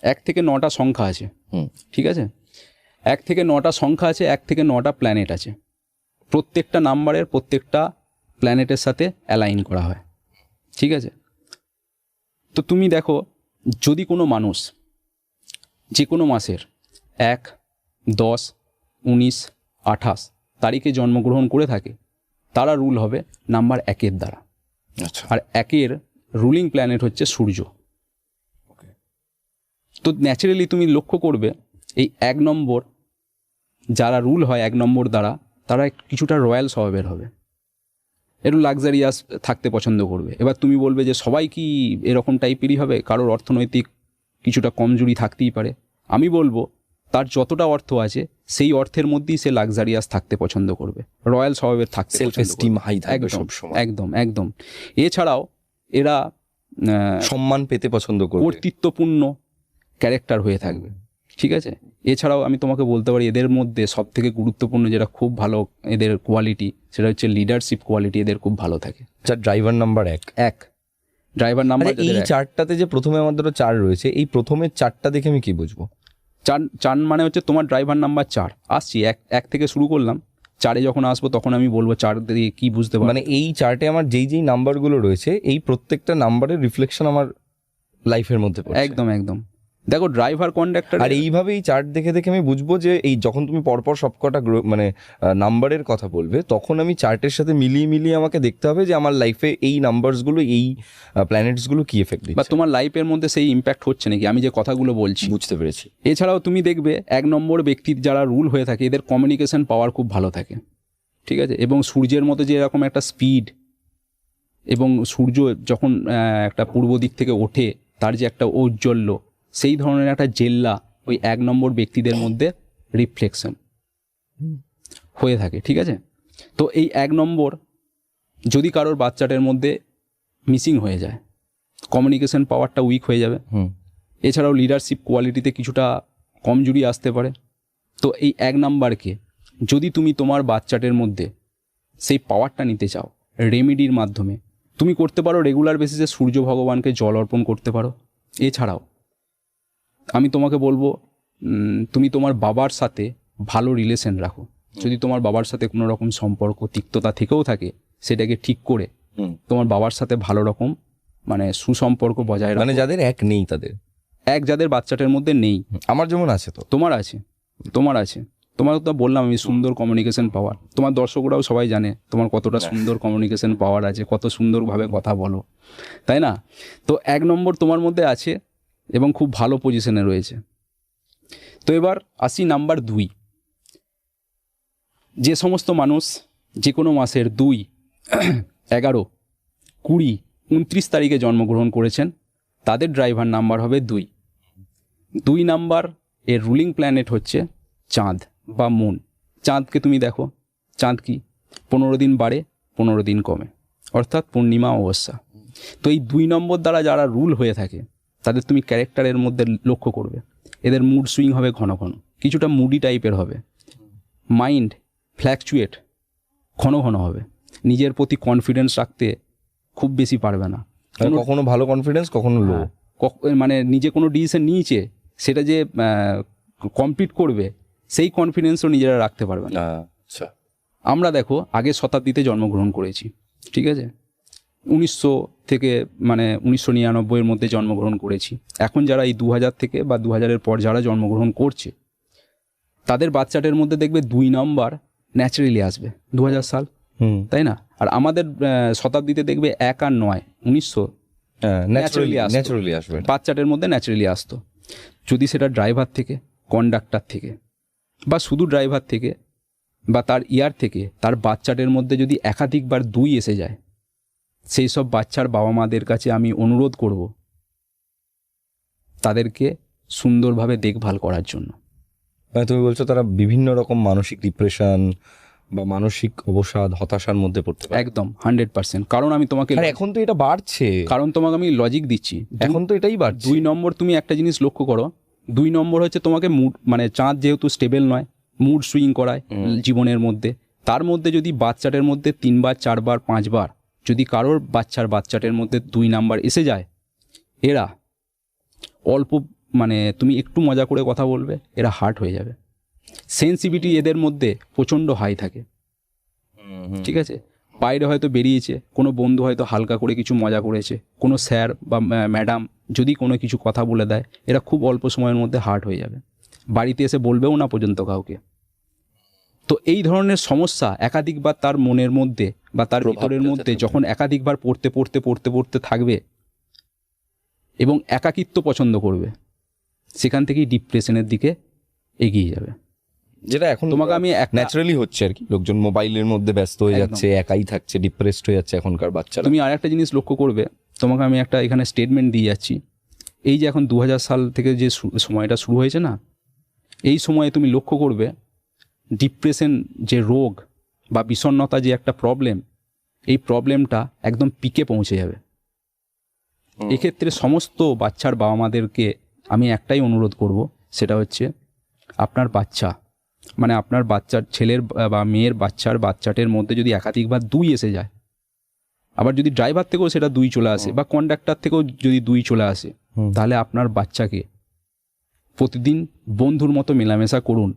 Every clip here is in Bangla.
1 থেকে 9টা সংখ্যা আছে, ঠিক আছে? 1 থেকে 9টা সংখ্যা আছে, 1 থেকে 9টা প্ল্যানেট আছে। প্রত্যেকটা নাম্বারের প্রত্যেকটা প্ল্যানেটের সাথে অ্যালাইন করা হয়, ঠিক আছে? তো তুমি দেখো, যদি কোনো মানুষ যে কোনো মাসের 1, 10, 19, 28 তারিখে জন্মগ্রহণ করে থাকে, তারা রুল হবে নাম্বার 1-এর দ্বারা। আচ্ছা। আর 1-এর রুলিং প্ল্যানেট হচ্ছে সূর্য। তো ন্যাচারালি তুমি লক্ষ্য করবে এই 1 নম্বর যারা রুল হয় 1 নম্বর দ্বারা, তারা কিছুটা রয়্যাল স্বভাবের হবে, একটু লাক্সারিয়াস থাকতে পছন্দ করবে। এবার তুমি বলবে যে সবাই কি এরকম টাইপেরই হবে? কারোর অর্থনৈতিক কিছুটা কমজোরি থাকতেই পারে। আমি বলবো তার যতটা অর্থ আছে সেই অর্থের মধ্যেই সে লাক্সারিয়াস থাকতে পছন্দ করবে, রয়্যাল স্বভাবের থাকতে, সেলফ এস্টিম হাই থাকবে সবসময়। একদম একদম। এছাড়াও এরা সম্মান পেতে পছন্দ করবে, কর্তৃত্বপূর্ণ ক্যারেক্টার হয়ে থাকবে, ঠিক আছে? এছাড়াও আমি তোমাকে বলতে পারি এদের মধ্যে সবথেকে গুরুত্বপূর্ণ যেটা খুব ভালো এদের কোয়ালিটি, সেটা হচ্ছে লিডারশিপ কোয়ালিটি এদের খুব ভালো থাকে। যার ড্রাইভার নাম্বার 1 ড্রাইভার নাম্বার। এই চার্টটাতে যে প্রথমে আমাদের 4 রয়েছে, এই প্রথমের 4টা দেখে আমি কি বুঝবো? 4 মানে হচ্ছে তোমার ড্রাইভার নাম্বার 4। আসছি 1 থেকে শুরু করলাম, 4-এ যখন আসবো তখন আমি বলবো 4 দিয়ে কি বুঝতে পারবো। মানে এই চার্টে আমার যেই নাম্বারগুলো রয়েছে, এই প্রত্যেকটা নাম্বারের রিফ্লেকশন আমার লাইফের মধ্যে পড়ছে। একদম একদম। দেখো ড্রাইভার কন্ডাক্টর, আর এইভাবে এই চার্ট দেখে দেখে আমি বুঝবো যে এই যখন তুমি পরপর সবকটা মানে নাম্বারের কথা বলবে, তখন আমি চার্টের সাথে মিলিয়ে আমাকে দেখতে হবে যে আমার লাইফে এই নাম্বারসগুলো, এই প্ল্যানেটসগুলো কি এফেক্ট দিচ্ছে, বা তোমার লাইফের মধ্যে সেই ইম্প্যাক্ট হচ্ছে নাকি, আমি যে কথাগুলো বলছি। বুঝতে পেরেছি। এছাড়াও তুমি দেখবে 1 নম্বর ব্যক্তির যারা রুল হয়ে থাকে, এদের কমিউনিকেশন পাওয়ার খুব ভালো থাকে, ঠিক আছে? এবং সূর্যের মতো যে এরকম একটা স্পিড, এবং সূর্য যখন একটা পূর্ব দিক থেকে ওঠে, তার যে একটা ঔজ্জ্বল্য, সেই ধরনের একটা জেল্লা ওই 1 নম্বর ব্যক্তিদের মধ্যে রিফ্লেকশন হয়ে থাকে, ঠিক আছে? তো এই 1 নম্বর যদি কারোর বাচ্চাটার মধ্যে মিসিং হয়ে যায়, কমিউনিকেশন পাওয়ারটা উইক হয়ে যাবে। এছাড়াও লিডারশিপ কোয়ালিটিতে কিছুটা কমজোরি আসতে পারে। তো এই 1 নাম্বারকে যদি তুমি তোমার বাচ্চাটার মধ্যে সেই পাওয়ারটা নিতে চাও, রেমিডির মাধ্যমে তুমি করতে পারো। রেগুলার বেসিসে সূর্য ভগবানকে জল অর্পণ করতে পারো। এছাড়াও আমি তোমাকে বলবো তুমি তোমার বাবার সাথে ভালো রিলেশন রাখো। যদি তোমার বাবার সাথে কোনো রকম সম্পর্ক তিক্ততা থেকেও থাকে, সেটাকে ঠিক করে তোমার বাবার সাথে ভালো রকম মানে সুসম্পর্ক বজায় রাখো। মানে যাদের 1 নেই, তাদের 1 যাদের বাচ্চাটার মধ্যে নেই, আমার যেমন আছে, তো তোমার আছে, তোমার তো বললাম আমি সুন্দর কমিউনিকেশন পাওয়ার। তোমার দর্শকরাও সবাই জানে তোমার কতটা সুন্দর কমিউনিকেশন পাওয়ার আছে, কত সুন্দরভাবে কথা বলো, তাই না? তো 1 নম্বর তোমার মধ্যে আছে এবং খুব ভালো পজিশনে রয়েছে। তো এবার আসি নাম্বার 2। যে সমস্ত মানুষ যে কোনো মাসের 2, 11, 20, 29 তারিখে জন্মগ্রহণ করেছেন, তাদের ড্রাইভার নাম্বার হবে 2। 2 নাম্বার এর রুলিং প্ল্যানেট হচ্ছে চাঁদ বা মুন। চাঁদকে তুমি দেখো, চাঁদ কি 15 দিন বাড়ে 15 দিন কমে, অর্থাৎ পূর্ণিমা অমাবস্যা। তো এই 2 নম্বর দ্বারা যারা রুল হয়ে থাকে, তাদের তুমি ক্যারেক্টারের মধ্যে লক্ষ্য করবে, এদের মুড সুইং হবে ঘন ঘন, কিছুটা মুডি টাইপের হবে, মাইন্ড ফ্ল্যাকচুয়েট ঘন ঘন হবে, নিজের প্রতি কনফিডেন্স রাখতে খুব বেশি পারবে না, কখনো ভালো কনফিডেন্স, কখনো লো। মানে নিজে কোনো ডিসিশন নিয়েছে সেটা যে কমপ্লিট করবে, সেই কনফিডেন্সও নিজেরা রাখতে পারবে না। আচ্ছা, আমরা দেখো আগের শতাব্দীতে জন্মগ্রহণ করেছি, ঠিক আছে? 1900 থেকে মানে 1999-এর মধ্যে জন্মগ্রহণ করেছি। এখন যারা এই 2000 থেকে বা 2000-এর পর যারা জন্মগ্রহণ করছে, তাদের বাচ্চাদের মধ্যে দেখবে 2 নাম্বার ন্যাচারালি আসবে 2000 সাল, তাই না? আর আমাদের শতাব্দীতে দেখবে 1 আর 9, 1900 ন্যাচারালি আসবে, বাচ্চাদের মধ্যে ন্যাচারালি আসতো। যদি সেটা ড্রাইভার থেকে, কন্ডাক্টর থেকে, বা শুধু ড্রাইভার থেকে বা তার ইয়ার থেকে, তার বাচ্চাদের মধ্যে যদি একাধিকবার 2 এসে যায়, সেই সব বাচ্চার বাবা মাদের কাছে আমি অনুরোধ করব তাদেরকে সুন্দরভাবে দেখভাল করার জন্য। মানে তুমি বলছো তারা বিভিন্ন রকম মানসিক ডিপ্রেশন বা মানসিক অবসাদ, হতাশার মধ্যে পড়তে পারে। একদম 100%। কারণ আমি তোমাকে, এখন তো এটা বাড়ছে, কারণ তোমাকে আমি লজিক দিচ্ছি, এখন তো এটাই বাড়ছে। 2 নম্বর তুমি একটা জিনিস লক্ষ্য করো, 2 নম্বর হচ্ছে তোমাকে মুড, মানে চাঁদ যেহেতু স্টেবল নয়, মুড সুইং করায় জীবনের মধ্যে। তার মধ্যে যদি বাচ্চাদের মধ্যে 3 বার 4 বার 5 বার যদি কারোর বাচ্চাটার মধ্যে 2 নাম্বার এসে যায়, এরা অল্প মানে তুমি একটু মজা করে কথা বলবে, এরা হার্ট হয়ে যাবে। সেন্সিটিভিটি এদের মধ্যে প্রচণ্ড হাই থাকে, ঠিক আছে। বাইরে হয়তো বেরিয়েছে, কোনো বন্ধু হয়তো হালকা করে কিছু মজা করেছে, কোনো স্যার বা ম্যাডাম যদি কোনো কিছু কথা বলে দেয়, এরা খুব অল্প সময়ের মধ্যে হার্ট হয়ে যাবে, বাড়িতে এসে বলবেও না পর্যন্ত কাউকে। তো এই ধরনের সমস্যা একাধিকবার তার মনের মধ্যে বা তার ভিতরের মধ্যে যখন একাধিকবার পড়তে থাকবে এবং একাকিত্ব পছন্দ করবে, সেখান থেকেই ডিপ্রেশনের দিকে এগিয়ে যাবে। যেটা এখন তোমাকে আমি ন্যাচারালি হচ্ছে আর কি, লোকজন মোবাইলের মধ্যে ব্যস্ত হয়ে যাচ্ছে, একাই থাকছে, ডিপ্রেসড হয়ে যাচ্ছে এখনকার বাচ্চারা। তুমি আর একটা জিনিস লক্ষ্য করবে, তোমাকে আমি একটা এখানে স্টেটমেন্ট দিয়ে যাচ্ছি। এই যে এখন 2000 সাল থেকে যে সময়টা শুরু হয়েছে না, এই সময়ে তুমি লক্ষ্য করবে ডিপ্রেশন যে রোগ বা বিষণ্ণতা যে একটা প্রবলেম, এই প্রবলেমটা একদম পিকে পৌঁছে যাবে। এক্ষেত্রে সমস্ত বাচ্চার বাবা মাদেরকে আমি একটাই অনুরোধ করব, সেটা হচ্ছে আপনার বাচ্চা মানে আপনার বাচ্চার ছেলের বা মেয়ের বাচ্চাটের মধ্যে যদি একাধিকবার 2 এসে যায়, আবার যদি ড্রাইভার থেকেও সেটা 2 চলে আসে বা কন্ডাক্টর থেকেও যদি 2 চলে আসে, তাহলে আপনার বাচ্চাকে প্রতিদিন বন্ধুর মতো মেলামেশা করুন।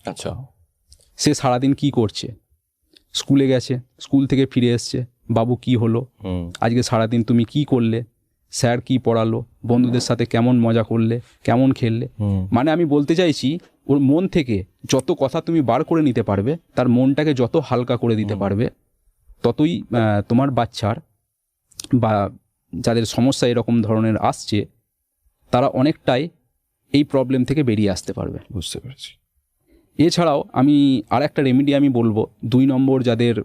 আচ্ছা, সে সারাদিন কি করছে, স্কুলে গেছে, স্কুল থেকে ফিরে এসছে, বাবু কি হলো, আজকে সারাদিন তুমি কি করলে, স্যার কি পড়ালো, বন্ধুদের সাথে কেমন মজা করলে, কেমন খেললে। মানে আমি বলতে চাইছি, ওর মন থেকে যত কথা তুমি বার করে নিতে পারবে, তার মনটাকে যত হালকা করে দিতে পারবে, ততই তোমার বাচ্চার বা যাদের সমস্যা এরকম ধরনের আসছে, তারা অনেকটাই এই প্রবলেম থেকে বেরিয়ে আসতে পারবে। বুঝতে পেরেছি। এছাড়াও আমি আর একটা রেমেডি আমি বলবো, 2 নম্বর যাদের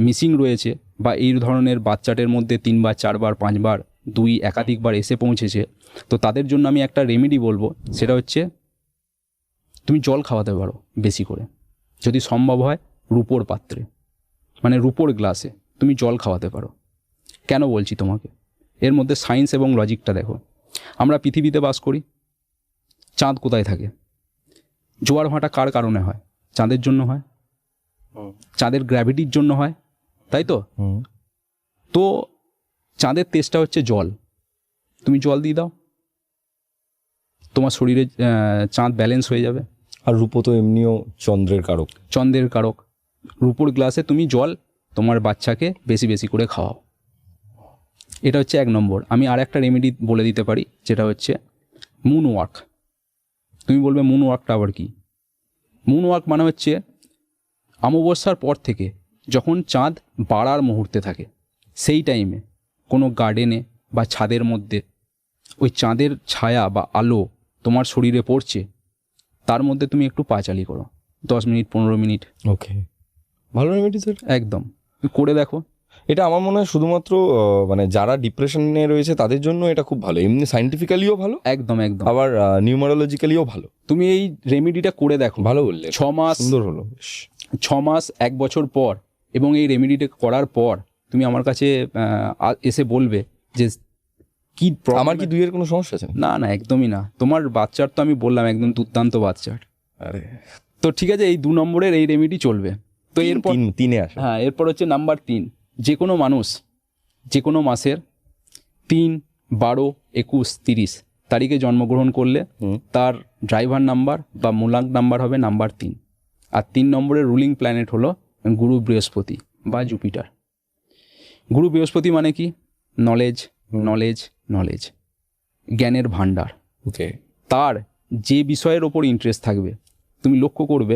মিসিং রয়েছে বা এই ধরনের বাচ্চাদের মধ্যে 3 বার 4 বার 5 বার 2 একাধিকবার এসে পৌঁছেছে, তো তাদের জন্য আমি একটা রেমেডি বলবো, সেটা হচ্ছে তুমি জল খাওয়াতে পারো বেশি করে, যদি সম্ভব হয় রুপোর পাত্রে, মানে রুপোর গ্লাসে তুমি জল খাওয়াতে পারো। কেন বলছি তোমাকে, এর মধ্যে সায়েন্স এবং লজিকটা দেখো। আমরা পৃথিবীতে বাস করি, চাঁদ কোথায় থাকে? জোয়ার ভাটা কার কারণে হয়? চাঁদের জন্য হয়, চাঁদের গ্র্যাভিটির জন্য হয়, তাই তো? তো চাঁদের তেজটা হচ্ছে জল, তুমি জল দিয়ে দাও, তোমার শরীরে চাঁদ ব্যালেন্স হয়ে যাবে। আর রূপো তো এমনিও চন্দ্রের কারক। চন্দ্রের কারক। রূপোর গ্লাসে তুমি জল তোমার বাচ্চাকে বেশি বেশি করে খাওয়াও। এটা হচ্ছে 1 নম্বর। আমি আর একটা রেমেডি বলে দিতে পারি, যেটা হচ্ছে মুন ওয়াক। তুমি বলবে মুন ওয়াকটা আবার কি? মুন ওয়াক মানে হচ্ছে অমাবস্যার পর থেকে যখন চাঁদ বাড়ার মুহূর্তে থাকে, সেই টাইমে কোনো গার্ডেনে বা ছাদের মধ্যে ওই চাঁদের ছায়া বা আলো তোমার শরীরে পড়ছে, তার মধ্যে তুমি একটু পাচালি করো 10 মিনিট 15 মিনিট। ওকে, ভালো রেমেডি স্যার, একদম করে দেখো। এটা আমার মনে হয় শুধুমাত্র মানে যারা ডিপ্রেশনে রয়েছে তাদের জন্য এটা খুব ভালো, এমনি সায়েন্টিফিক্যালিও ভালো, একদম একদম, আবার নিউমারোলজিক্যালিও ভালো। তুমি এই রেমেডিটা করে দেখো। ভালো বললে, 6 মাস, সুন্দর হলো। 6 মাস 1 বছর পর, এবং এই রেমেডিটা করার পর তুমি আমার কাছে এসে বলবে যে কি problem। আমার কি 2-এর কোনো সমস্যা আছে? না না, একদমই না। তোমার বাচ্চার তো আমি বললাম একদম দুর্দান্ত বাচ্চার। আরে তো ঠিক আছে, এই 2 নম্বরের এই রেমেডি চলবে। তো এরপর 3-এ আসে। হ্যাঁ, এরপর হচ্ছে নাম্বার 3। যে কোনো মানুষ যে কোনো মাসের 3, 12, 21, 30 তারিখে জন্মগ্রহণ করলে তার ড্রাইভার নাম্বার বা মূলাঙ্ক নাম্বার হবে নাম্বার 3। আর 3 নম্বরের রুলিং প্ল্যানেট হলো গুরু বৃহস্পতি বা জুপিটার। গুরু বৃহস্পতি মানে কি? নলেজ, নলেজ, নলেজ, জ্ঞানের ভাণ্ডার। ওকে, তার যে বিষয়ের ওপর ইন্টারেস্ট থাকবে, তুমি লক্ষ্য করবে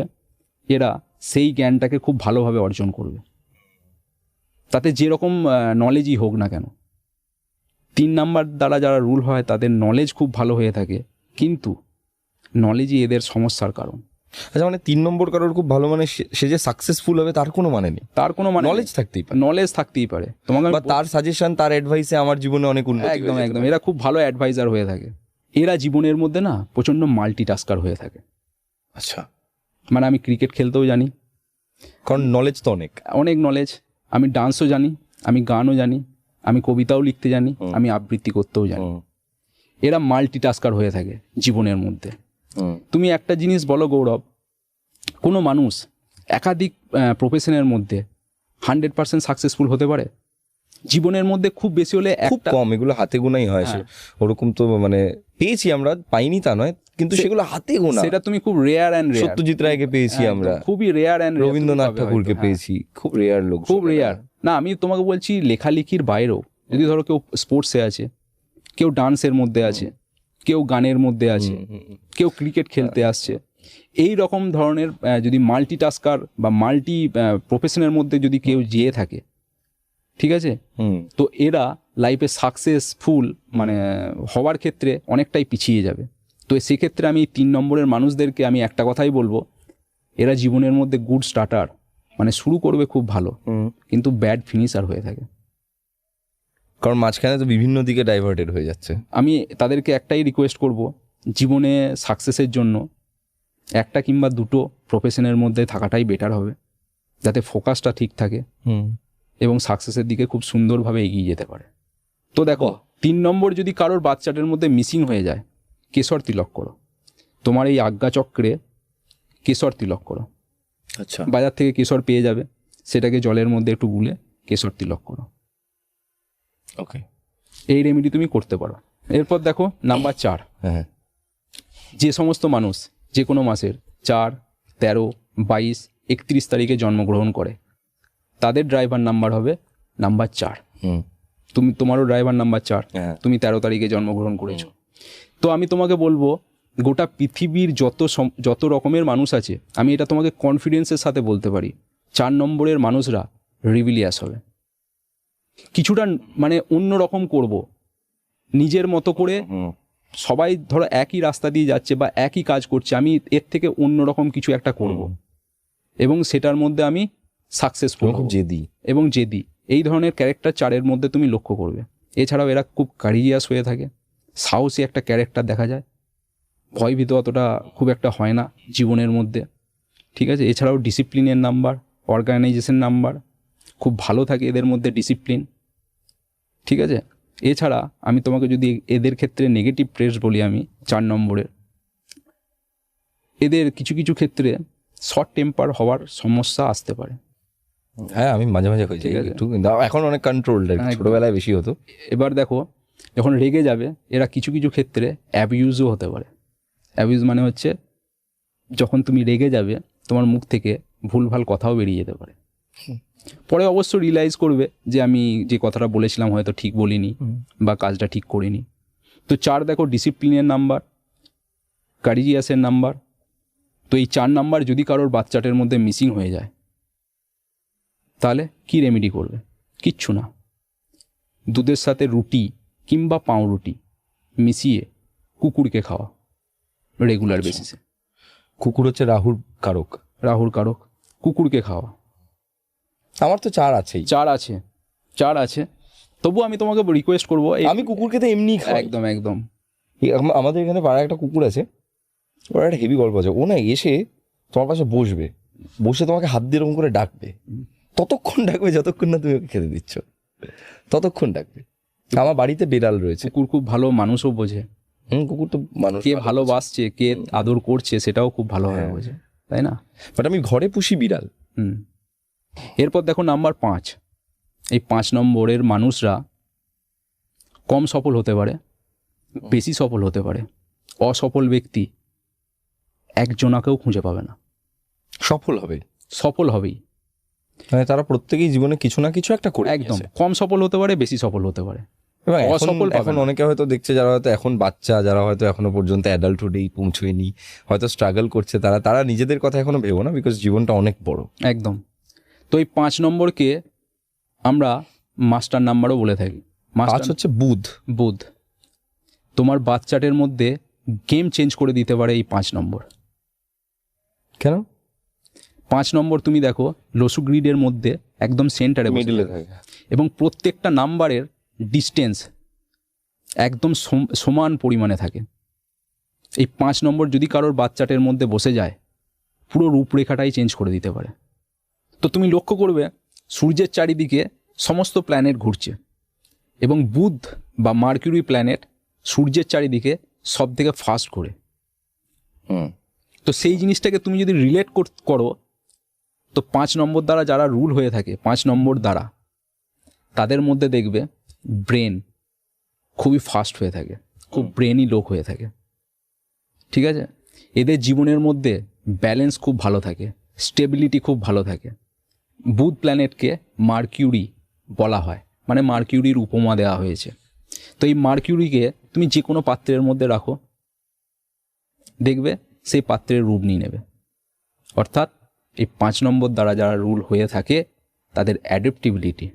এরা সেই জ্ঞানটাকে খুব ভালোভাবে অর্জন করবে, তাতে যেরকম নলেজই হোক না কেন। 3 নাম্বার দ্বারা যারা রুল হয় তাদের নলেজ খুব ভালো হয়ে থাকে, কিন্তু নলেজই এদের সমস্যার কারণ। আচ্ছা, মানে 3 নম্বর কারোর খুব ভালো, মানে সে যে সাকসেসফুল হবে তার কোনো মানে নেই, তার কোনো মানে নলেজ থাকতেই পারে, নলেজ থাকতেই পারে তোমাকে, বা তার সাজেশন, তার অ্যাডভাইসে আমার জীবনে অনেক উন্নতি। একদম একদম, এরা খুব ভালো অ্যাডভাইজার হয়ে থাকে। এরা জীবনের মধ্যে না প্রচণ্ড মাল্টিটাস্কার হয়ে থাকে। আচ্ছা, মানে আমি ক্রিকেট খেলতেও জানি, কারণ নলেজ তো অনেক অনেক নলেজ, আমি ডান্সও জানি, আমি গানও জানি, আমি কবিতাও লিখতে জানি, আমি আবৃত্তি করতেও জানি। এরা মাল্টিটাস্কার হয়ে থাকে জীবনের মধ্যে। তুমি একটা জিনিস বলো গৌরব, কোনো মানুষ একাধিক প্রফেশনের মধ্যে 100% সাকসেসফুল হতে পারে? জীবনের মধ্যে খুব বেশি হলে খুব কম, এগুলো হাতে গোনাই হয়। ওরকম তো মানে পেয়েছি আমরা, পাইনি তা নয়, কিন্তু সেগুলো হাতে গোনা। সেটা তুমি খুব রেয়ার অ্যান্ড রেয়ার। সত্যজিৎ রায়কে পেয়েছি আমরা, খুবই রেয়ার অ্যান্ড রবীন্দ্রনাথ ঠাকুরকে পেয়েছি, খুব রেয়ার লোক, খুব রেয়ার। না আমি তোমাকে বলছি লেখালেখির বাইরেও যদি ধরো কেউ স্পোর্টসে আছে, কেউ ডান্সের মধ্যে আছে, কেউ গানের মধ্যে আছে, কেউ ক্রিকেট খেলতে আসছে, এই রকম ধরনের যদি মাল্টিটাস্কার বা মাল্টি প্রফেশনের মধ্যে যদি কেউ যেয়ে থাকে, ঠিক আছে, তো এরা লাইফে সাকসেসফুল মানে হওয়ার ক্ষেত্রে অনেকটাই পিছিয়ে যাবে। তো সেক্ষেত্রে আমি 3 নম্বরের মানুষদেরকে আমি একটা কথাই বলবো, এরা জীবনের মধ্যে গুড স্টার্টার, মানে শুরু করবে খুব ভালো, কিন্তু ব্যাড ফিনিশার হয়ে থাকে, কারণ মাঝখানে তো বিভিন্ন দিকে ডাইভার্টেড হয়ে যাচ্ছে। আমি তাদেরকে একটাই রিকোয়েস্ট করব, জীবনে সাকসেসের জন্য একটা কিংবা দুটো প্রফেশনের মধ্যে থাকাটাই বেটার হবে, যাতে ফোকাসটা ঠিক থাকে এবং সাকসেসের দিকে খুব সুন্দরভাবে এগিয়ে যেতে পারে। তো দেখো 3 নম্বর যদি কারোর বাচ্চাটার মধ্যে মিসিং হয়ে যায়, কেশর তিলক করো। তোমার এই আজ্ঞাচক্রে কেশর তিলক করো। আচ্ছা, বাজার থেকে কেশর পেয়ে যাবে, সেটাকে জলের মধ্যে একটু গুলে কেশর তিলক করো। ওকে, এই রেমেডি তুমি করতে পারো। এরপর দেখো নাম্বার 4, হ্যাঁ, যে সমস্ত মানুষ যে কোনো মাসের 4, 13, 22, 31 তারিখে জন্মগ্রহণ করে, তাদের ড্রাইভার নাম্বার হবে নাম্বার 4। তোমারও ড্রাইভার নাম্বার 4, তুমি 13 তারিখে জন্মগ্রহণ করেছো। তো আমি তোমাকে বলবো, গোটা পৃথিবীর যত রকমের মানুষ আছে, আমি এটা তোমাকে কনফিডেন্সের সাথে বলতে পারি, 4 নম্বরের মানুষরা রিভিলিয়াস হবে। কিছুটা মানে অন্য রকম করব, নিজের মতো করে। সবাই ধরো একই রাস্তা দিয়ে যাচ্ছে বা একই কাজ করছে, আমি এর থেকে অন্যরকম কিছু একটা করব এবং সেটার মধ্যে আমি সাকসেসফুল হব, জেদি এবং জেদি। এই ধরনের ক্যারেক্টার 4-এর মধ্যে তুমি লক্ষ্য করবে। এছাড়াও এরা খুব কারিজিয়াস হয়ে থাকে, সাহসী একটা ক্যারেক্টার দেখা যায়, ভয়ভীত অতটা খুব একটা হয় না জীবনের মধ্যে, ঠিক আছে। এছাড়াও ডিসিপ্লিনের নাম্বার, অর্গানাইজেশন নাম্বার খুব ভালো থাকে এদের মধ্যে, ডিসিপ্লিন, ঠিক আছে। এছাড়া আমি তোমাকে যদি এদের ক্ষেত্রে নেগেটিভ ট্রেটস বলি, আমি 4 নম্বরের, এদের কিছু কিছু ক্ষেত্রে শর্ট টেম্পার হওয়ার সমস্যা আসতে পারে। হ্যাঁ, আমি মাঝে মাঝে হয়ে যাই একটু, এখন অনেক কন্ট্রোলড, ছোটবেলায় বেশি হতো। এবার দেখো, যখন রেগে যাবে এরা কিছু কিছু ক্ষেত্রে অ্যাবিউজও হতে পারে। অ্যাবিউজ মানে হচ্ছে যখন তুমি রেগে যাবে তোমার মুখ থেকে ভুলভাল কথাও বেরিয়ে যেতে পারে। পরে অবশ্য রিয়েলাইজ করবে যে আমি যে কথাটা বলেছিলাম হয়তো ঠিক বলিনি বা কাজটা ঠিক করিনি। তো 4 দেখো ডিসিপ্লিনের নাম্বার, কারিজিয়াসের নাম্বার। তো এই 4 নাম্বার যদি কারোর বাচ্চাটার মধ্যে মিসিং হয়ে যায়, তাহলে কি রেমেডি করবে? কিচ্ছু না, দুধের সাথে রুটি কিংবা পাউরুটি মিশিয়ে কুকুরকে খাওয়া রেগুলার বেসিসে। কুকুর হচ্ছে রাহুর কারক, কুকুরকে খাওয়া। আমার তো 4 আছেই, 4 আছে। তবু আমি তোমাকে রিকোয়েস্ট করবো, আমি কুকুরকে তো এমনি খাই। একদম একদম। আমাদের এখানে পাড়ায় একটা কুকুর আছে, ওর একটা হেভি গল্প আছে। ও না এসে তোমার পাশে বসে তোমাকে হাত দিয়ে এরকম করে ডাকবে, ততক্ষণ ডাকবে যতক্ষণ না তুমি ওকে খেতে দিচ্ছ, ততক্ষণ ডাকবে। আমার বাড়িতে বিড়াল রয়েছে। কুকুর খুব ভালো মানুষও বোঝে। কুকুর তো মানুষ, কে ভালোবাসছে, কে আদর করছে সেটাও খুব ভালোভাবে বোঝে, তাই না? বাট আমি ঘরে পুষি বিড়াল। এরপর দেখো নাম্বার 5। এই 5 নম্বরের মানুষরা কম সফল হতে পারে, বেশি সফল হতে পারে। অসফল ব্যক্তি একজনাকেও খুঁজে পাবে না, সফল হবেই। মানে তারা প্রত্যেকেই জীবনে কিছু না কিছু একটা করে, একদম। কম সফল হতে পারে, বেশি সফল হতে পারে। এখন অনেকে হয়তো দেখছে যারা হয়তো এখন বাচ্চা, যারা হয়তো এখনো পর্যন্ত অ্যাডাল্টহুডেই পৌঁছয়নি, হয়তো স্ট্রাগল করছে, তারা নিজেদের কথা এখনো ভেবো না, বিকজ জীবনটা অনেক বড়। একদম। তো এই 5 নম্বরকে আমরা মাস্টার নাম্বারও বলে থাকি। মাস্টার হচ্ছে বুধ। তোমার বাচ্চাটার মধ্যে গেম চেঞ্জ করে দিতে পারে এই 5 নম্বর। কেন? 5 নম্বর তুমি দেখো লসু গ্রিডের মধ্যে একদম সেন্টারে মিডলে থাকে, এবং প্রত্যেকটা নাম্বারের ডিস্টেন্স একদম সমান পরিমাণে থাকে। এই 5 নম্বর যদি কারোর বাচ্চাটার মধ্যে বসে যায়, পুরো রূপরেখাটাই চেঞ্জ করে দিতে পারে। তো তুমি লক্ষ্য করবে সূর্যের চারিদিকে সমস্ত প্ল্যানেট ঘুরছে, এবং বুধ বা মার্কিউরি প্ল্যানেট সূর্যের চারিদিকে সব থেকে ফাস্ট ঘোরে। তো সেই জিনিসটাকে তুমি যদি রিলেট করো, তো 5 নম্বর দ্বারা যারা রুল হয়ে থাকে, 5 নম্বর দ্বারা তাদের মধ্যে দেখবে ব্রেন খুবই ফাস্ট হয়ে থাকে, খুব ব্রেনই লোক হয়ে থাকে, ঠিক আছে। এদের জীবনের মধ্যে ব্যালেন্স খুব ভালো থাকে, স্টেবিলিটি খুব ভালো থাকে। বুধ প্ল্যানেটকে মার্কিউরি বলা হয়, মানে মার্কিউরির উপমা দেওয়া হয়েছে। তো এই মার্কিউরিকে তুমি যে কোনো পাত্রের মধ্যে রাখো, দেখবে সেই পাত্রের রূপ নিয়ে নেবে। অর্থাৎ এই 5 নম্বর দ্বারা যারা রুল হয়ে থাকে তাদের অ্যাডাপ্টিবিলিটি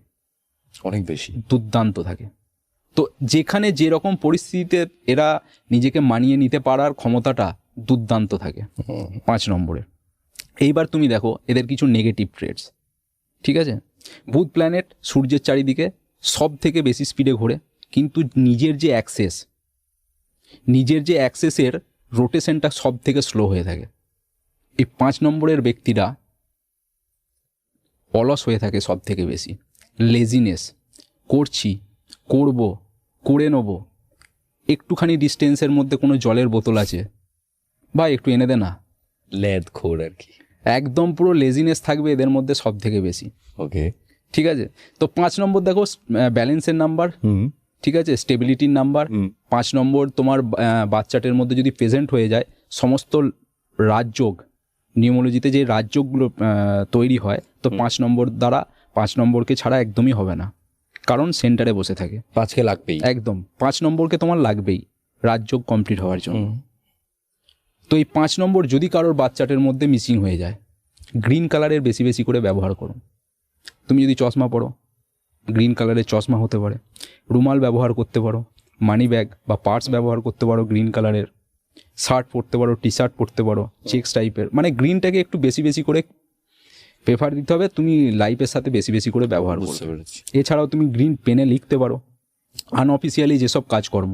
অনেক বেশি, দুর্দান্ত থাকে। তো যেখানে যেরকম পরিস্থিতিতে এরা নিজেকে মানিয়ে নিতে পারার ক্ষমতাটা দুর্দান্ত থাকে 5 নম্বরে। এইবার তুমি দেখো এদের কিছু নেগেটিভ ট্রেডস, ঠিক আছে। বুধ প্ল্যানেট সূর্যের চারিদিকে সব থেকে বেশি স্পিডে ঘোরে, কিন্তু নিজের যে অ্যাক্সেসের রোটেশনটা সব থেকে স্লো হয়ে থাকে। এই 5 নম্বরের ব্যক্তিরা অলস হয়ে থাকে সব থেকে বেশি, লেজিনেস, করে নেব, একটুখানি ডিস্টেন্সের মধ্যে কোনো জলের বোতল আছে বা একটু এনে দে না, ল্যাদ খোর আর কি, একদম পুরো লেজিনেস থাকবে এদের মধ্যে সব থেকে বেশি। ওকে, ঠিক আছে। তো 5 নম্বর দেখো ব্যালেন্সের নাম্বার, ঠিক আছে, স্টেবিলিটির নাম্বার। 5 নম্বর তোমার বাচ্চাটার মধ্যে যদি প্রেজেন্ট হয়ে যায়, সমস্ত রাজযোগ, নিউমোলজিতে যে রাজযোগগুলো তৈরি হয়, তো 5 নম্বর দ্বারা 5 নম্বরকে ছাড়া একদমই হবে না, কারণ সেন্টারে বসে থাকে। 5কে লাগবেই, একদম 5 নম্বরকে তোমার লাগবেই রাজযোগ কমপ্লিট হওয়ার জন্য। তো এই 5 নম্বর যদি কারোর বাচ্চাটার মধ্যে মিসিং হয়ে যায়, গ্রিন কালারের বেশি বেশি করে ব্যবহার করো। তুমি যদি চশমা পরো, গ্রিন কালারের চশমা হতে পারে, রুমাল ব্যবহার করতে পারো, মানি ব্যাগ বা পার্স ব্যবহার করতে পারো গ্রিন কালারের, শার্ট পরতে পারো, টি শার্ট পরতে পারো চেক্স টাইপের, মানে গ্রিনটাকে একটু বেশি বেশি করে প্রেফার দিতে হবে, তুমি লাইফের সাথে বেশি বেশি করে ব্যবহার করতে পারো। এছাড়াও তুমি গ্রিন পেনে লিখতে পারো, আনঅফিসিয়ালি যেসব কাজকর্ম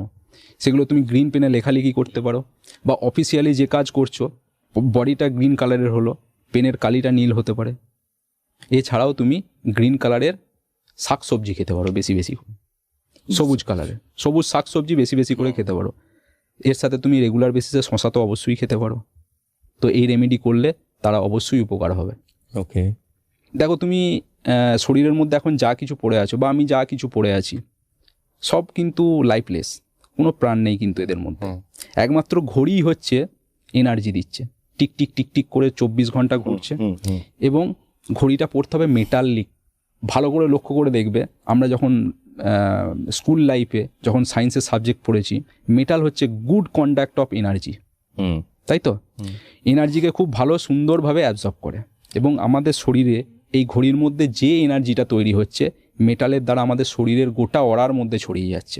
সেগুলো তুমি গ্রিন পেনে লেখালেখি করতে পারো, বা অফিসিয়ালি যে কাজ করছো বডিটা গ্রিন কালারের হলো, পেনের কালিটা নীল হতে পারে। এছাড়াও তুমি গ্রিন কালারের শাকসবজি খেতে পারো বেশি বেশি, সবুজ কালারের সবুজ শাকসবজি বেশি বেশি করে খেতে পারো। এর সাথে তুমি রেগুলার বেসিসে শশা তো অবশ্যই খেতে পারো। তো এই রেমেডি করলে তারা অবশ্যই উপকার হবে। ওকে, দেখো তুমি শরীরের মধ্যে এখন যা কিছু পড়ে আছো বা আমি যা কিছু পড়ে আছি সব কিন্তু লাইফলেস, কোনো প্রাণ নেই কিন্তু এদের মধ্যে। একমাত্র ঘড়ি হচ্ছে এনার্জি দিচ্ছে, টিক টিক টিক টিক করে 24 ঘন্টা ঘুরছে। এবং ঘড়িটা পড়তে হবে মেটালিক। ভালো করে লক্ষ্য করে দেখবে, আমরা যখন স্কুল লাইফে যখন সায়েন্সের সাবজেক্ট পড়েছি, মেটাল হচ্ছে গুড কন্ডাক্ট অফ এনার্জি, তাই তো। এনার্জিকে খুব ভালো সুন্দরভাবে অ্যাবজর্ব করে, এবং আমাদের শরীরে এই ঘড়ির মধ্যে যে এনার্জিটা তৈরি হচ্ছে মেটালের দ্বারা আমাদের শরীরের গোটা অরার মধ্যে ছড়িয়ে যাচ্ছে,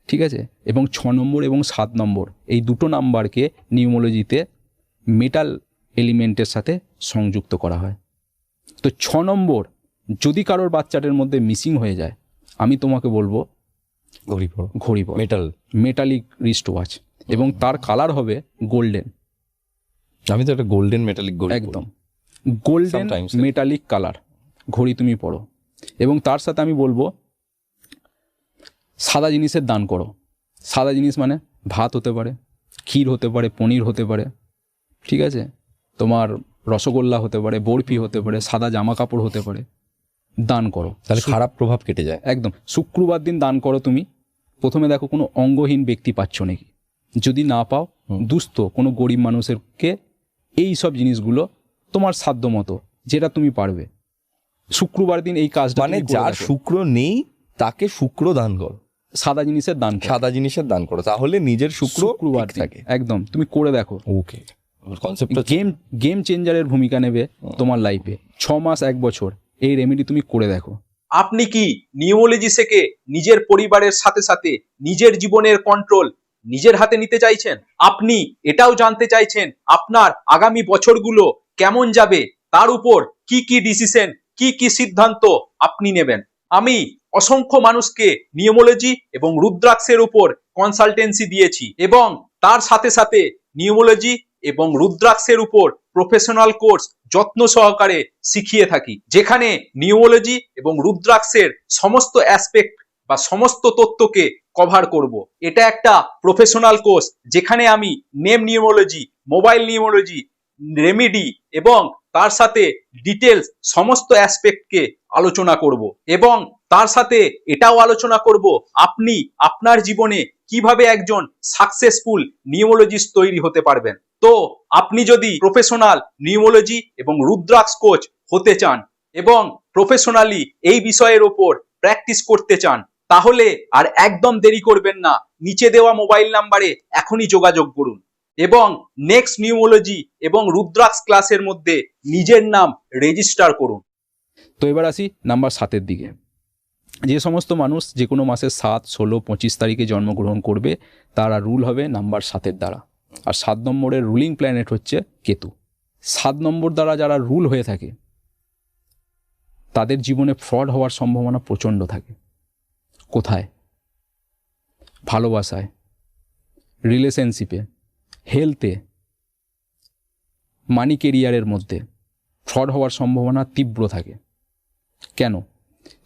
ঠিক আছে। এবং 6 নম্বর এবং 7 নম্বর এই দুটো নাম্বারকে নিউমোলজিতে মেটাল এলিমেন্টের সাথে সংযুক্ত করা হয়। তো 6 নম্বর যদি কারোর বাচ্চাটার মধ্যে মিসিং হয়ে যায়, আমি তোমাকে বলবো ঘড়ি পরো, মেটালিক রিস্ট ওয়াচ, এবং তার কালার হবে গোল্ডেন। আমি তো একটা গোল্ডেন মেটালিক ঘড়ি, একদম গোল্ডেন মেটালিক কালার ঘড়ি তুমি পরো। এবং তার সাথে আমি বলবো সাদা জিনিসের দান করো। সাদা জিনিস মানে ভাত হতে পারে, ক্ষীর হতে পারে, পনির হতে পারে, ঠিক আছে, তোমার রসগোল্লা হতে পারে, বরফি হতে পারে, সাদা জামা কাপড় হতে পারে, দান করো, তাহলে খারাপ প্রভাব কেটে যায়। একদম শুক্রবার দিন দান করো। তুমি প্রথমে দেখো কোনো অঙ্গহীন ব্যক্তি পাচ্ছ নাকি, যদি না পাও দুস্থ কোনো গরিব মানুষেরকে এই সব জিনিসগুলো তোমার সাধ্য মতো যেটা তুমি পারবে শুক্রবার দিন এই কাজটা, মানে যার শুক্র নেই তাকে শুক্র দান করো, সাদা জিনিসের দান করো, তাহলে নিজের শুক্রবার থাকে। একদম তুমি করে দেখো। ওকে, কনসেপ্টটা গেম চেঞ্জারের ভূমিকা নেবে তোমার লাইফে। 6 মাস 1 বছর এই রেমেডি তুমি করে দেখো। আপনি কি নিউমোলজি থেকে নিজের পরিবারের সাথে সাথে নিজের জীবনের কন্ট্রোল নিজের হাতে নিতে চাইছেন? আপনি এটাও জানতে চাইছেন আপনার আগামী বছরগুলো কেমন যাবে, তার উপর কি কি ডিসিশন, কি কি সিদ্ধান্ত আপনি নেবেন? আমি অসংখ্য মানুষকে নিউমোলজি এবং রুদ্রাক্ষের উপর কনসালটেন্সি দিয়েছি, এবং তার সাথে সাথে নিউমোলজি এবং রুদ্রাক্ষের উপর প্রফেশনাল কোর্স যত্ন সহকারে শিখিয়ে থাকি, যেখানে নিউমোলজি এবং রুদ্রাক্ষের সমস্ত অ্যাসপেক্ট বা সমস্ত তথ্যকে কভার করব। এটা একটা প্রফেশনাল কোর্স যেখানে আমি নেম নিউমোলজি, মোবাইল নিউমোলজি, রেমেডি এবং তার সাথে ডিটেলস সমস্ত অ্যাসপেক্টকে আলোচনা করব, এবং তার সাথে এটাও আলোচনা করব আপনি আপনার জীবনে কিভাবে একজন সাকসেসফুল নিউমোলজিস্ট তৈরি হতে পারবেন। তো আপনি যদি প্রফেশনাল নিউমোলজি এবং রুদ্রাক্ষ কোচ হতে চান এবং প্রফেশনালি এই বিষয়ের ওপর প্র্যাকটিস করতে চান, তাহলে আর একদম দেরি করবেন না, নিচে দেওয়া মোবাইল নাম্বারে এখনই যোগাযোগ করুন এবং নেক্সট নিউমোলজি এবং রুদ্রাক্ষ ক্লাসের মধ্যে নিজের নাম রেজিস্টার করুন। তো এবার আসি নাম্বার 7-এর দিকে। যে সমস্ত মানুষ যে কোনো মাসের 7, 16, 25 তারিখে জন্মগ্রহণ করবে তারা রুল হবে নাম্বার 7-এর দ্বারা। আর 7 নম্বরের রুলিং প্ল্যানেট হচ্ছে কেতু। 7 নম্বর দ্বারা যারা রুল হয়ে থাকে তাদের জীবনে ফ্রড হওয়ার সম্ভাবনা প্রচণ্ড থাকে। কোথায়? ভালোবাসায়, রিলেশনশিপে, হেলথে, মানি কেরিয়ারের মধ্যে ফ্রড হওয়ার সম্ভাবনা তীব্র থাকে। কেন?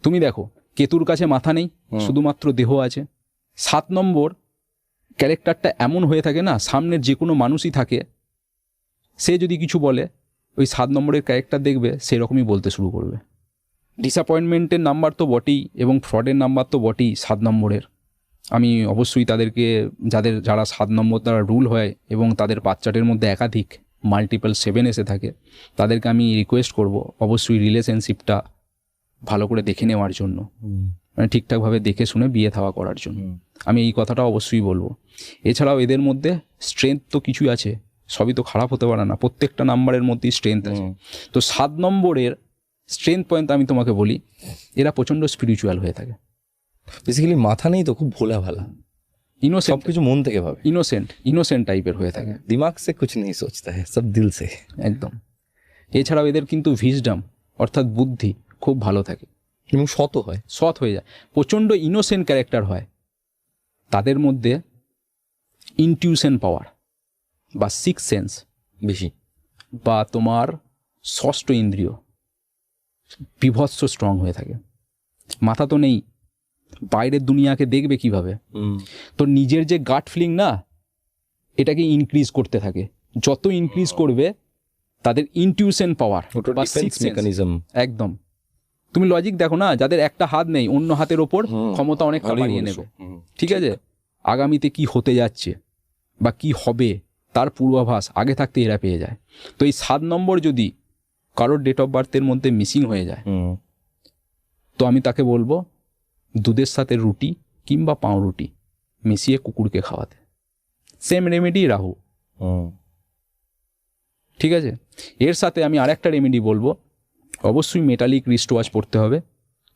তুমি দেখো, কেতুর কাছে মাথা নেই, শুধুমাত্র দেহ আছে। 7 নম্বর ক্যারেক্টারটা এমন হয়ে থাকে না, সামনের যে কোনো মানুষই থাকে, সে যদি কিছু বলে ওই 7 নম্বরের ক্যারেক্টার দেখবে সেরকমই বলতে শুরু করবে। ডিসঅ্যাপয়েন্টমেন্টের নাম্বার তো বটেই এবং ফ্রডের নাম্বার তো বটেই 7 নম্বরের। আমি অবশ্যই তাদেরকে, যারা 7 নম্বর দ্বারা রুল হয় এবং তাদের বাচ্চাদের মধ্যে একাধিক মাল্টিপল 7 এসে থাকে, তাদেরকে আমি রিকোয়েস্ট করব অবশ্যই রিলেশনশিপটা ভালো করে দেখে নেওয়ার জন্য, মানে ঠিকঠাকভাবে দেখে শুনে বিয়ে থাওয়া করার জন্য। আমি এই কথাটা অবশ্যই বলবো। এছাড়াও এদের মধ্যে স্ট্রেংথ তো কিছুই আছে, সবই তো খারাপ হতে পারে না, প্রত্যেকটা নাম্বারের মধ্যেই স্ট্রেংথ আছে। তো 7 নম্বরের স্ট্রেংথ পয়েন্ট আমি তোমাকে বলি, এরা প্রচণ্ড স্পিরিচুয়াল হয়ে থাকে। বেসিক্যালি মাথা নেই তো, খুব ভোলা ভালা, ইনোসেন্ট, সব কিছু মন থেকে ভাবে, ইনোসেন্ট টাইপের হয়ে থাকে। দিমাগ সে কুছ নেই সোচতা হ্যায়, সব দিল সে। একদম। এছাড়াও এদের কিন্তু ভিজডম অর্থাৎ বুদ্ধি খুব ভালো থাকে এবং সৎ হয়, সৎ হয়ে যায়, প্রচণ্ড ইনোসেন্ট ক্যারেক্টার হয়। তাদের মধ্যে ইনটিউশন পাওয়ার বা সিক্স সেন্স বেশি, বা তোমার ষষ্ঠ ইন্দ্রিয় বিভৎস স্ট্রং হয়ে থাকে। মাথা তো নেই, বাইরের দুনিয়াকে দেখবে কিভাবে? তো নিজের যে গাট ফিলিং না, এটাকে ইনক্রিজ করতে থাকে। যত ইনক্রিজ করবে তাদের ইনটিউশন পাওয়ার বা সিক্স মেকানিজম। একদম। তুমি লজিক দেখো না, যাদের একটা হাত নেই অন্য হাতের ওপর ক্ষমতা অনেকটা বাড়িয়ে নেবে। ঠিক আছে, আগামীতে কি হতে যাচ্ছে বা কি হবে তার পূর্বাভাস আগে থাকতে এরা পেয়ে যায়। তো এই 7 নম্বর যদি কারোর ডেট অফ বার্থের মধ্যে মিসিং হয়ে যায়, তো আমি তাকে বলবো দুধের সাথে রুটি কিংবা পাউরুটি মিশিয়ে কুকুরকে খাওয়াতে। Same remedy Rahu. ঠিক আছে, এর সাথে আমি আরেকটা রেমেডি বলবো, অবশ্যই মেটালিক রিস্ট ওয়াচ পড়তে হবে।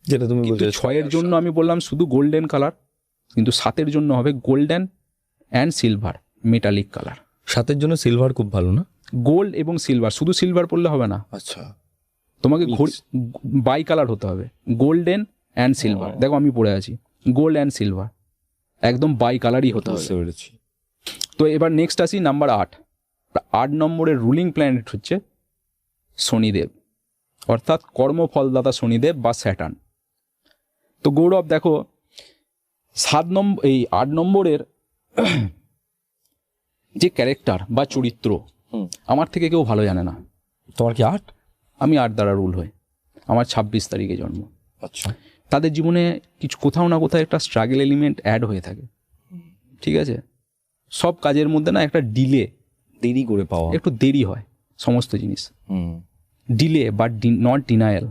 যেটা তুমি বলছো 6-এর জন্য আমি বললাম শুধু গোল্ডেন কালার, কিন্তু 7-এর জন্য হবে golden and silver metallic colour. 7-এর জন্য সিলভার খুব ভালো না? গোল্ড এবং সিলভার, শুধু সিলভার পড়লে হবে না, আচ্ছা, তোমাকে বাই কালার হতে হবে, গোল্ডেন অ্যান্ড সিলভার। দেখো আমি পড়ে আছি গোল্ড অ্যান্ড সিলভার, একদম বাই কালারই হতে হবে। তো এবার নেক্সট আসি নাম্বার 8। 8 নম্বরের রুলিং প্ল্যানেট হচ্ছে শনিদেব, অর্থাৎ কর্মফলদাতা শনিদেব বা স্যাটার্ন। তো গৌরব দেখো 8 নম্বরের যে ক্যারেক্টার বা চরিত্র আমার থেকে কেউ ভালো জানে না। তোমার কি 8? আমি 8 দ্বারা রুল হই, আমার 26 তারিখে জন্ম। আচ্ছা, তাদের জীবনে কিছু কোথাও না কোথাও একটা স্ট্রাগল এলিমেন্ট অ্যাড হয়ে থাকে। ঠিক আছে, সব কাজের মধ্যে না একটা দেরি করে পাওয়া, একটু দেরি হয় সমস্ত জিনিস। ডিলে বা নট ডিনায়াল,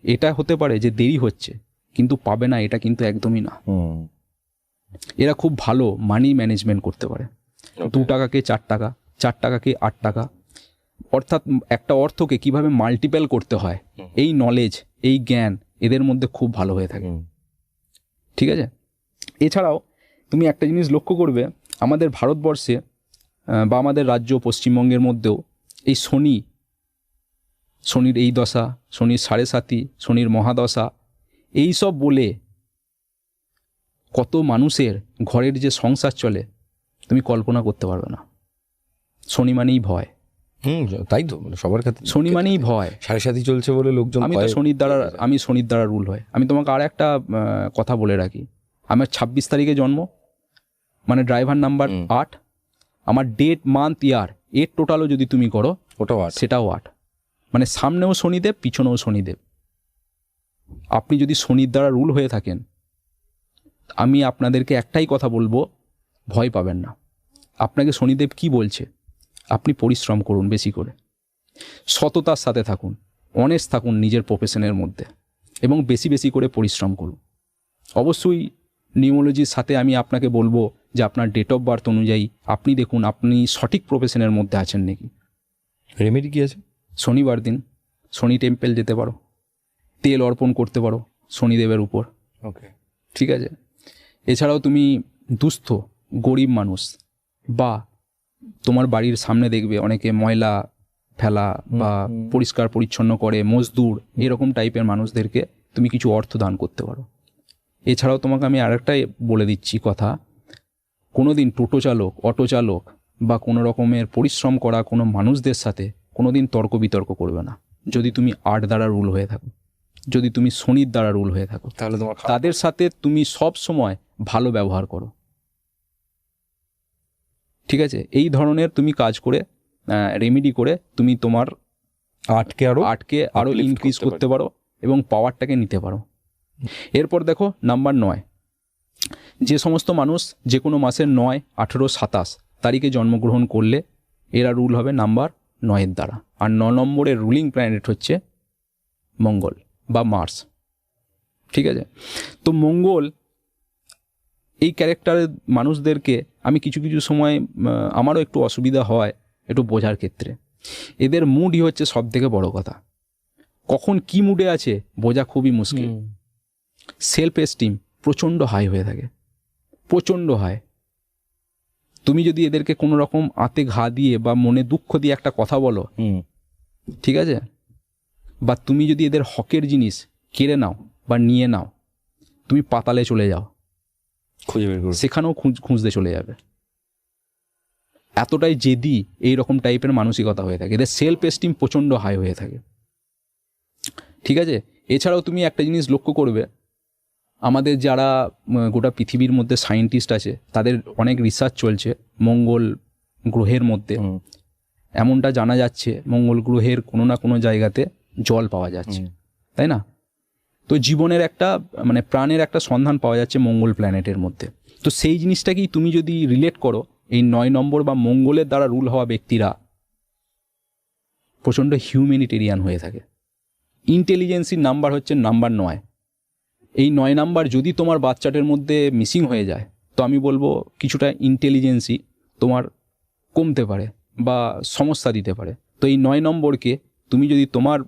এটা হতে পারে যে দেরি হচ্ছে কিন্তু পাবে না, এটা কিন্তু একদমই না। এরা খুব ভালো মানি ম্যানেজমেন্ট করতে পারে। 2 টাকাকে 4 টাকা, 4 টাকাকে 8 টাকা, অর্থাৎ একটা অর্থকে কিভাবে মাল্টিপল করতে হয়, এই নলেজ, এই জ্ঞান এদের মধ্যে খুব ভালো হয়ে থাকে। ঠিক আছে, এছাড়াও তুমি একটা জিনিস লক্ষ্য করবে, আমাদের ভারতবর্ষে বা আমাদের রাজ্য পশ্চিমবঙ্গের মধ্যেও এই শনির এই দশা, শনির 7.5, শনির মহাদশা, এই সব বলে কত মানুষের ঘরের যে সংসার চলে তুমি কল্পনা করতে পারবে না। শনি মানেই ভয়। তাই তো সবার ক্ষেত্রে শনি মানেই ভয়। 7.5 চলছে বলে লোকজন, আমি শনির দ্বারা রুল হয়। আমি তোমাকে আর একটা কথা বলে রাখি, আমার 26 তারিখে জন্ম, মানে ড্রাইভার নাম্বার 8, আমার ডেট মান্থ ইয়ার এর টোটালও যদি তুমি করো ওটাও 8, সেটাও 8, মানে সামনেও শনিদেব পিছনেও শনিদেব। আপনি যদি শনির দ্বারা রুল হয়ে থাকেন, আমি আপনাদেরকে একটাই কথা বলবো, ভয় পাবেন না। আপনাকে শনিদেব কি বলছে? আপনি পরিশ্রম করুন বেশি করে, সততার সাথে থাকুন, অনেস্ট থাকুন নিজের প্রফেশনের মধ্যে, এবং বেশি বেশি করে পরিশ্রম করুন। অবশ্যই নিউমোলজির সাথে আমি আপনাকে বলবো যে আপনার ডেট অফ বার্থ অনুযায়ী আপনি দেখুন আপনি সঠিক প্রফেশনের মধ্যে আছেন নাকি। রেমেডি কি আছে? শনিবার দিন শনি টেম্পল যেতে পারো, তেল অর্পণ করতে পারো শনিদেবের উপর, ওকে, ঠিক আছে? এছাড়াও তুমি দুস্থ গরিব মানুষ, বা তোমার বাড়ির সামনে দেখবে অনেকে ময়লা ফেলা বা পরিষ্কার পরিচ্ছন্ন করে, মজদুর, এরকম টাইপের মানুষদেরকে তুমি কিছু অর্থ দান করতে পারো। এছাড়াও তোমাকে আমি আরেকটাই বলে দিচ্ছি কথা, কোনো দিন টোটো চালক, অটো চালক বা কোনো রকমের পরিশ্রম করা কোনো মানুষদের সাথে কোনো দিন তর্ক বিতর্ক করবে না, যদি তুমি 8 দ্বারা রুল হয়ে থাকো, যদি তুমি শনির দ্বারা রুল হয়ে থাকো, তাহলে তোমার তাদের সাথে তুমি সব সময় ভালো ব্যবহার করো, ঠিক আছে? এই ধরনের তুমি কাজ করে, রেমেডি করে তুমি তোমার আটকে আরো uplift ইনক্রিজ করতে করতে পারো এবং পাওয়ারটাকে নিতে পারো। এরপর দেখো নাম্বার 9, যে সমস্ত মানুষ যে কোনো মাসের 9, 18, 27 তারিখে জন্মগ্রহণ করলে এরা রুল হবে নাম্বার 9-এর দ্বারা। আর 9 নম্বরের রুলিং প্ল্যানেট হচ্ছে মঙ্গল বা মার্স, ঠিক আছে? তো মঙ্গল এই ক্যারেক্টারের মানুষদেরকে আমি কিছু কিছু সময় আমারও একটু অসুবিধা হয় একটু বোঝার ক্ষেত্রে। এদের মুডই হচ্ছে সব থেকে বড় কথা, কখন কি মুডে আছে বোঝা খুবই মুশকিল। সেলফ এস্টিম প্রচণ্ড হাই হয়ে থাকে, প্রচণ্ড হাই। তুমি যদি এদেরকে কোনো রকম আতে ঘা দিয়ে বা মনে দুঃখ দিয়ে একটা কথা বলো, ঠিক আছে, বা তুমি যদি এদের হকের জিনিস কেড়ে নাও বা নিয়ে নাও, তুমি পাতালে চলে যাও, খুঁজে বের করো, সেখানেও খুঁজতে চলে যাবে। এতটাই জেদি এই রকম টাইপের মানসিকতা হয়ে থাকে, এদের সেলফ এস্টিম প্রচণ্ড হাই হয়ে থাকে, ঠিক আছে? এছাড়াও তুমি একটা জিনিস লক্ষ্য করবে, আমাদের যারা গোটা পৃথিবীর মধ্যে সায়েন্টিস্ট আছে তাদের অনেক রিসার্চ চলছে মঙ্গল গ্রহের মধ্যে। এমনটা জানা যাচ্ছে মঙ্গল গ্রহের কোনো না কোনো জায়গাতে জল পাওয়া যাচ্ছে, তাই না? তো জীবনের একটা মানে প্রাণের একটা সন্ধান পাওয়া যাচ্ছে মঙ্গল প্ল্যানেটের মধ্যে। তো সেই জিনিসটাকেই তুমি যদি রিলেট করো, এই 9 নম্বর বা মঙ্গলের দ্বারা রুল হওয়া ব্যক্তিরা প্রচণ্ড হিউম্যানিটেরিয়ান হয়ে থাকে। ইন্টেলিজেন্সির নাম্বার হচ্ছে নাম্বার 9। এই 9 নাম্বার যদি তোমার বাচ্চাটার মধ্যে মিসিং হয়ে যায়, তো আমি বলবো কিছুটা ইন্টেলিজেন্সি তোমার কমতে পারে বা সমস্যা দিতে পারে। তো এই 9 নম্বরকে তুমি যদি তোমার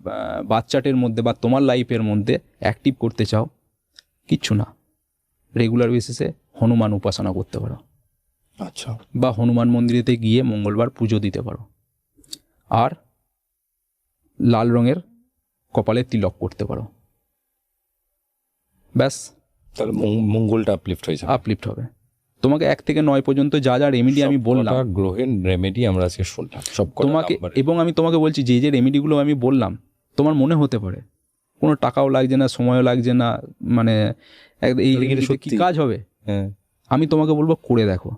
বাচ্চাটার মধ্যে বা তোমার লাইফের মধ্যে অ্যাক্টিভ করতে চাও, কিচ্ছু না, রেগুলার বেসিসে হনুমান উপাসনা করতে পারো, আচ্ছা, বা হনুমান মন্দিরেতে গিয়ে মঙ্গলবার পুজো দিতে পারো, আর লাল রঙের কপালে তিলক করতে পারো, ব্যাস, তাহলে মঙ্গলটা আপলিফট হয়েছে, আপলিফট হবে। তোমাকে 1 থেকে 9 পর্যন্ত যা যা রেমেডি আমি বললাম, গ্রহের রেমেডি আমরা আজকে শুনলাম সব তোমাকে, এবং আমি তোমাকে বলছি যে যে রেমেডিগুলো আমি বললাম তোমার মনে হতে পারে কোনো টাকাও লাগছে না, সময়ও লাগছে না, মানে এই কি কাজ হবে, আমি তোমাকে বলবো করে দেখো।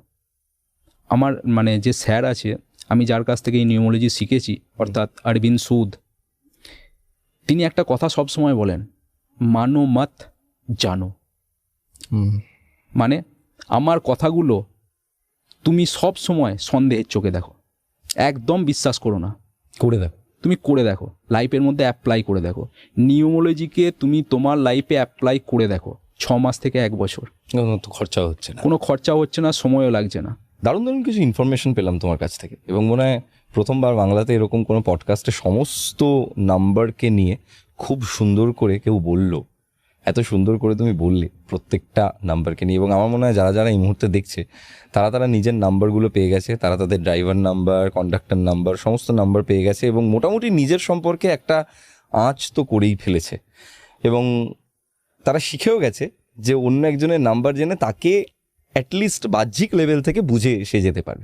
আমার মানে যে স্যার আছে, আমি যার কাছ থেকে এই নিউমোলজি শিখেছি, অর্থাৎ অরবিন্দ সুদ, তিনি একটা কথা সব সময় বলেন, মানো মত জানো। মানে আমার কথাগুলো তুমি সব সময় সন্দেহের চোখে দেখো, একদম বিশ্বাস করো না, করে দেখো, তুমি করে দেখো, লাইফের মধ্যে অ্যাপ্লাই করে দেখো। নিউমোলজিকে তুমি তোমার লাইফে অ্যাপ্লাই করে দেখো, 6 মাস থেকে 1 বছর, তো খরচা হচ্ছে না, কোনো খরচা হচ্ছে না, সময়ও লাগছে না। দারুণ দারুণ কিছু ইনফরমেশন পেলাম তোমার কাছ থেকে, এবং মনে হয় প্রথমবার বাংলাতে এরকম কোনো পডকাস্টে সমস্ত নাম্বারকে নিয়ে খুব সুন্দর করে কেউ বললো, এত সুন্দর করে তুমি বললে প্রত্যেকটা নাম্বারকে নিয়ে। এবং আমার মনে হয় যারা যারা এই মুহূর্তে দেখছে তারা নিজের নাম্বারগুলো পেয়ে গেছে, তারা তাদের ড্রাইভার নাম্বার, কন্ডাক্টর নাম্বার, সমস্ত নাম্বার পেয়ে গেছে, এবং মোটামুটি নিজের সম্পর্কে একটা আঁচ তো করেই ফেলেছে, এবং তারা শিখেও গেছে যে অন্য একজনের নাম্বার জেনে তাকে অ্যাটলিস্ট বাহ্যিক লেভেল থেকে বুঝে এসে যেতে পারবে।